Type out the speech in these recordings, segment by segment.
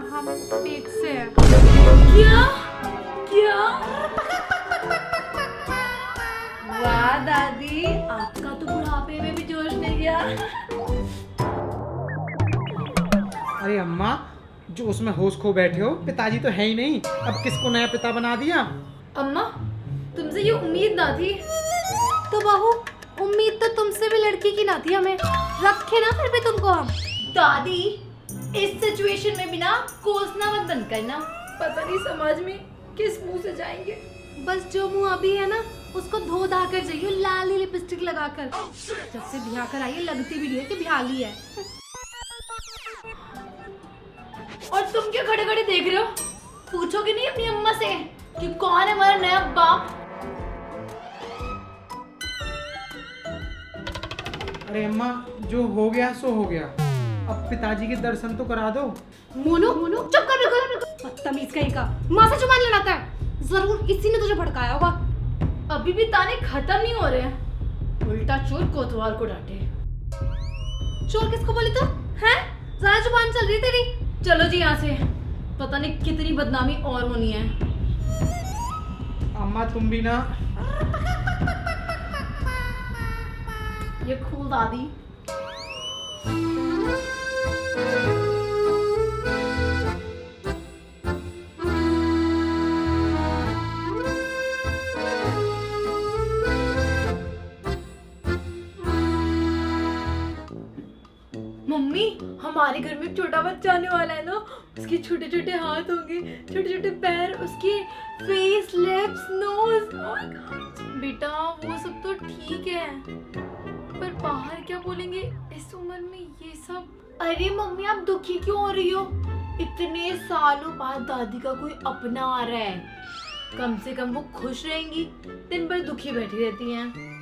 हम पेट से हैं। क्या क्या? वाह दादी, आपका तो बुढ़ापे में भी जोश नहीं गया। अरे अम्मा, जो उसमें होश खो बैठे हो, पिताजी तो है ही नहीं, अब किसको नया पिता बना दिया? अम्मा, तुमसे ये उम्मीद ना थी। तो बहू, उम्मीद तो तुमसे भी लड़की की ना थी, हमें रखे ना फिर भी तुमको हम। दादी, इस सिचुएशन में भी ना कोसना मत बंद करना, पता नहीं समाज में किस मुंह से जाएंगे। बस जो मुंह अभी है ना, उसको धो धा कर जाइयो लाली लिपस्टिक लगाकर। जब से ब्याह कर आई है, लगती भी नहीं है कि ब्याहली है। और तुम क्या खड़े खड़े देख रहे हो? पूछोगे नहीं अपनी अम्मा से कि कौन है हमारा नया बाप? अरे अम्मा, जो हो गया सो हो गया, अब पिताजी के दर्शन तो करा दो। मोनू, चुप कर, बिल्कुल बदतमीज कहीं का। माँ से जुबान लड़ाता है, जरूर इसी ने तुझे भड़काया होगा। अभी भी ताने खत्म नहीं हो रहे हैं, उल्टा चोर कोतवाल को डांटे। चोर किसको बोली तू? हैं? ज़्यादा जुबान चल रही तेरी। चलो जी यहाँ से, पता नहीं कितनी बदनामी और होनी है। अम्मा तुम भी ना। ये खूल दादी। मम्मी, हमारे घर में एक छोटा बच्चा आने वाला है ना, उसके छोटे छोटे हाथ होंगे, छोटे छोटे पैर, उसकी फेस, लिप्स, नोज। बेटा वो सब तो ठीक है, पर बाहर क्या बोलेंगे इस उम्र में ये सब? अरे मम्मी, आप दुखी क्यों हो रही हो? इतने सालों बाद दादी का कोई अपना आ रहा है, कम से कम वो खुश रहेंगी, दिन भर दुखी बैठी रहती हैं।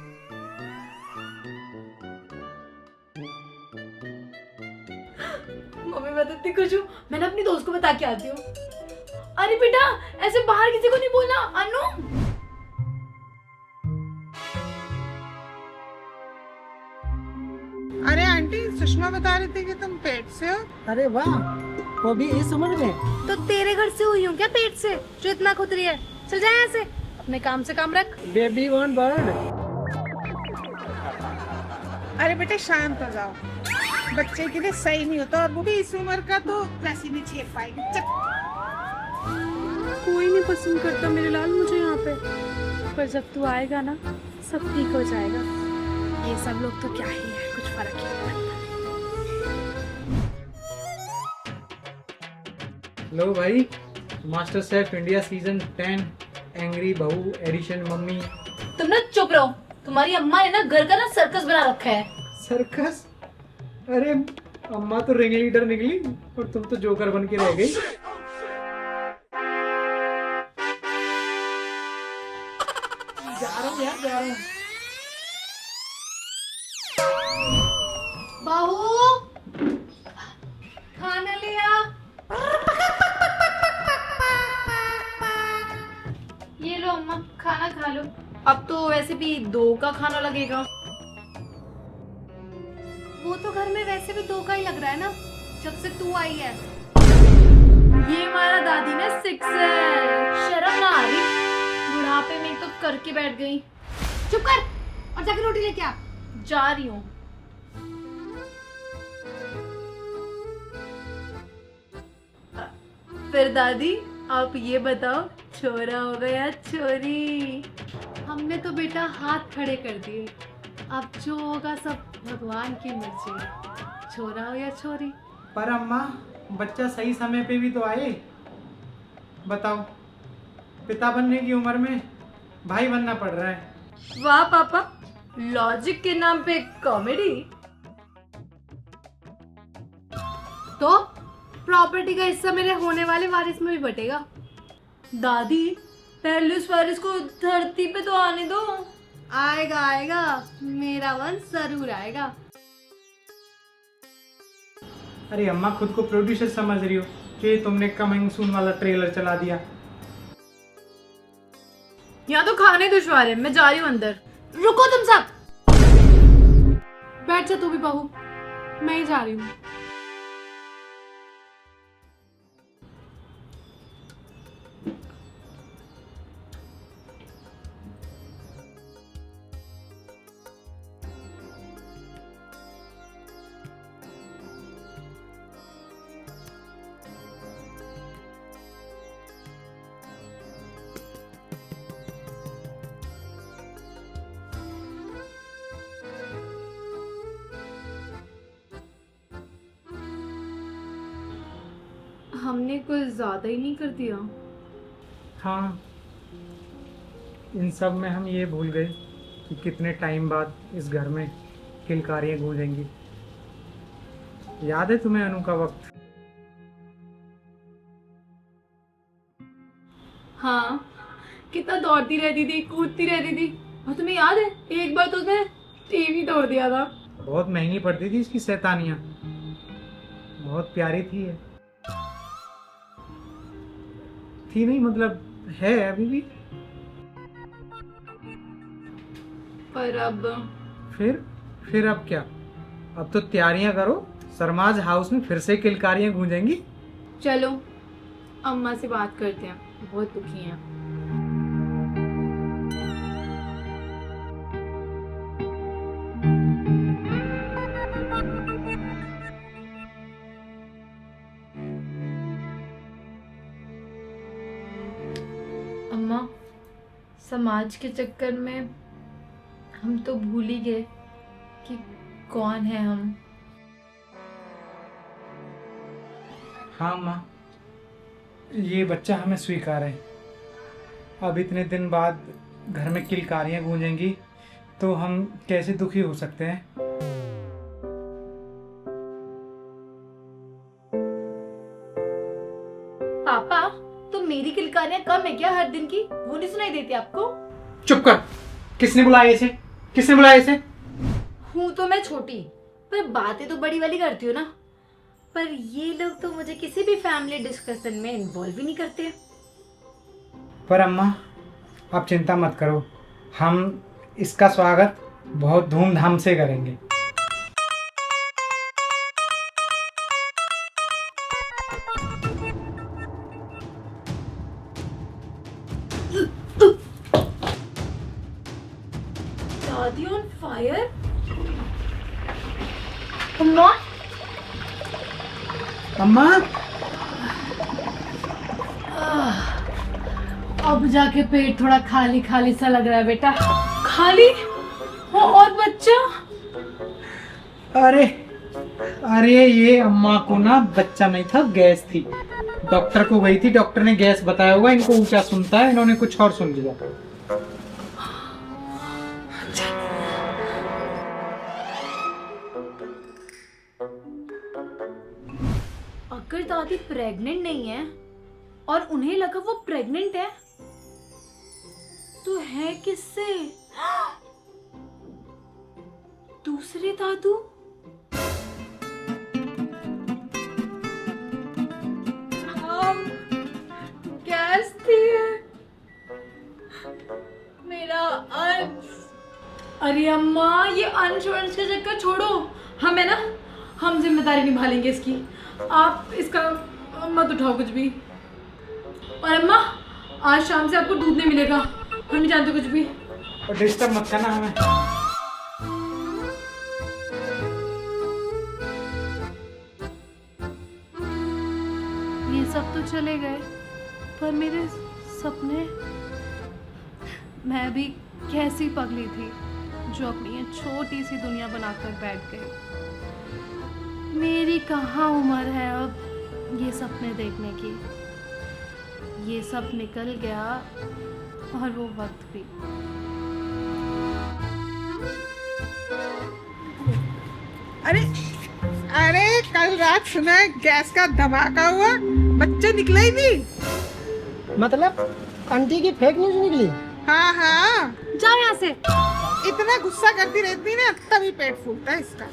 मम्मी मैं तो इतनी खुश हूँ, मैं ना अपनी दोस्त को बता के आती हूँ। अरे बेटा, ऐसे बाहर किसी को नहीं बोलना। अनु, अरे आंटी, सुषमा बता रही थी कि तुम पेट से हो। अरे वाह, वो भी इस उम्र में। तो तेरे घर से हुई हूँ क्या पेट से, जो इतना खुद रही है? चल जाए यहाँ से, अपने काम से काम रख। Baby one bird. अरे बेटे शांत हो जाओ, बच्चे के लिए सही नहीं होता, और वो भी इस उम्र का, तो वैसे नहीं झेल पाएगी। चल। कोई नहीं पसंद करता मेरे लाल मुझे यहाँ पे, पर जब तू आएगा ना, सब ठीक हो जाएगा। ये सब लोग तो क्या ही है, कुछ फर्क ही नहीं पड़ता। लो भाई, master chef India season 10 angry बहू एडिशन मम्मी। तुम ना चुप रहो, तुम्हारी अम्मा ने ना घर का ना सर्कस बना रखा है। सर्कस? अरे अम्मा तो रिंग लीडर निकली और तुम तो जोकर बन के रह गई। जा रहा हूँ यार, जा रहा हूँ। बहू, खाना ले आ। ये लो अम्मा, खाना खा लो। अब तो वैसे भी 2 का खाना लगेगा। वो तो घर में वैसे भी 2 का ही लग रहा है ना, जब से तू आई है। ये हमारा दादी ने 6 है, शर्म ना आ रही? बुढ़ापे में तो करके बैठ गई। चुप कर और जाके रोटी लेके आ। जा रही हूँ। फिर दादी, आप ये बताओ, छोरा हो गया छोरी? हमने तो बेटा हाथ खड़े कर दिए, अब जो होगा सब भगवान की मर्जी, छोरा हो या छोरी। पर अम्मा, बच्चा सही समय पे भी तो आए। बताओ, पिता बनने की उम्र में भाई बनना पड़ रहा है। वाह पापा, लॉजिक के नाम पे कॉमेडी। तो प्रॉपर्टी का हिस्सा मेरे होने वाले वारिस में भी बटेगा। दादी, पहले उस वारिस को धरती पे तो आने दो। आएगा आएगा, मेरा वंश जरूर आएगा। अरे अम्मा, खुद को प्रोड्यूसर समझ रही हो कि तुमने कमिंग सून वाला ट्रेलर चला दिया। यहाँ तो खाने दुश्वार है, मैं जा रही हूँ अंदर। रुको तुम सब, बैठ जा तू भी बहू, मैं ही जा रही हूँ। हमने कुछ ज्यादा ही नहीं कर दिया। हाँ, इन सब में हम ये भूल गए कि कितने टाइम बाद इस घर में किलकारियाँ गूंजेंगी। याद है तुम्हें अनु का वक्त? हाँ, कितना दौड़ती रहती थी, कूदती रहती थी। और तुम्हें याद है एक बार तो उसने टीवी तोड़ दिया था। बहुत महंगी पड़ती थी इसकी शैतानियाँ। बहुत प्यारी थी ये। थी नहीं, मतलब है अभी भी। पर अब फिर अब क्या? अब तो तैयारियां करो, सरमाज हाउस में फिर से किलकारियां गूंजेंगी। चलो अम्मा से बात करते हैं, बहुत दुखी हैं। अम्मा, समाज के चक्कर में हम तो भूल ही गए कि कौन है हम। हाँ माँ, ये बच्चा हमें स्वीकार है। अब इतने दिन बाद घर में किलकारियां गूंजेंगी तो हम कैसे दुखी हो सकते हैं? पापा, तो मेरी किलकारियां कम है क्या हर दिन की? वो नहीं सुनाई देती आपको? चुप कर। किसने बुलाया इसे? किसने बुलाया इसे? हूँ तो मैं छोटी, पर बातें तो बड़ी वाली करती हूँ ना। पर ये लोग तो मुझे किसी भी फैमिली डिस्कशन में इन्वॉल्व ही नहीं करते। पर अम्मा, आप चिंता मत करो, हम इसका स्वागत बहुत धूमधाम से करेंगे। दादी ऑन फायर? अम्मा, अम्मा, अब जाके पेट थोड़ा खाली खाली सा लग रहा है बेटा। खाली? वो और बच्चा? अरे अरे ये अम्मा को ना बच्चा नहीं था, गैस थी। डॉक्टर को गई थी, डॉक्टर ने गैस बताया होगा। इनको ऊंचा सुनता है, इन्होंने कुछ और सुन लिया। अगर दादी प्रेग्नेंट नहीं है और उन्हें लगा वो प्रेग्नेंट है, तो है किससे? दूसरे दादू? गैस थी मेरा अंश। अरे अम्मा, ये अंश वंश का चक्कर छोड़ो। हम जिम्मेदारी निभा लेंगे इसकी। आप इसका मत उठाओ कुछ भी। और अम्मा, आज शाम से आपको दूध नहीं मिलेगा। हम नहीं जानते कुछ भी। और डिस्टर्ब मत करना हमें। ये सब तो चले गए, पर मेरे सपने। मैं भी कैसी पगली थी जो अपनी ये छोटी सी दुनिया बनाकर बैठ गई। मेरी कहाँ उम्र है अब ये सपने देखने की। ये सब निकल गया, और वो वक्त भी। अरे अरे, कल रात सुना है गैस का धमाका हुआ, बच्चे निकले ही नहीं। मतलब आंटी की फेक न्यूज निकली? हाँ हाँ, जाओ यहाँ से। इतना गुस्सा करती रहती ना, तभी पेट फूलता है इसका।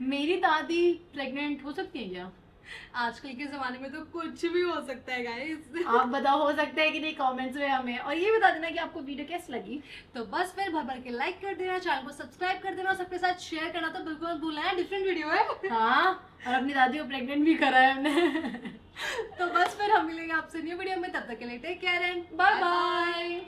मेरी दादी प्रेग्नेंट हो सकती है क्या? आजकल के जमाने में तो कुछ भी हो सकता है गाइस। आप बताओ, हो सकता है कि नहीं? कमेंट्स में हमें और ये बता देना कि आपको वीडियो कैसी लगी। तो बस फिर भर भर के लाइक कर देना, चैनल को सब्सक्राइब कर देना, सबके साथ शेयर करना तो बिल्कुल मत भूलना है। डिफरेंट वीडियो है। हाँ, और अपनी दादी को प्रेग्नेंट भी करा है हमने। तो बस फिर हम मिलेंगे आपसे न्यू वीडियो में। तब तक के लिए take care and bye bye.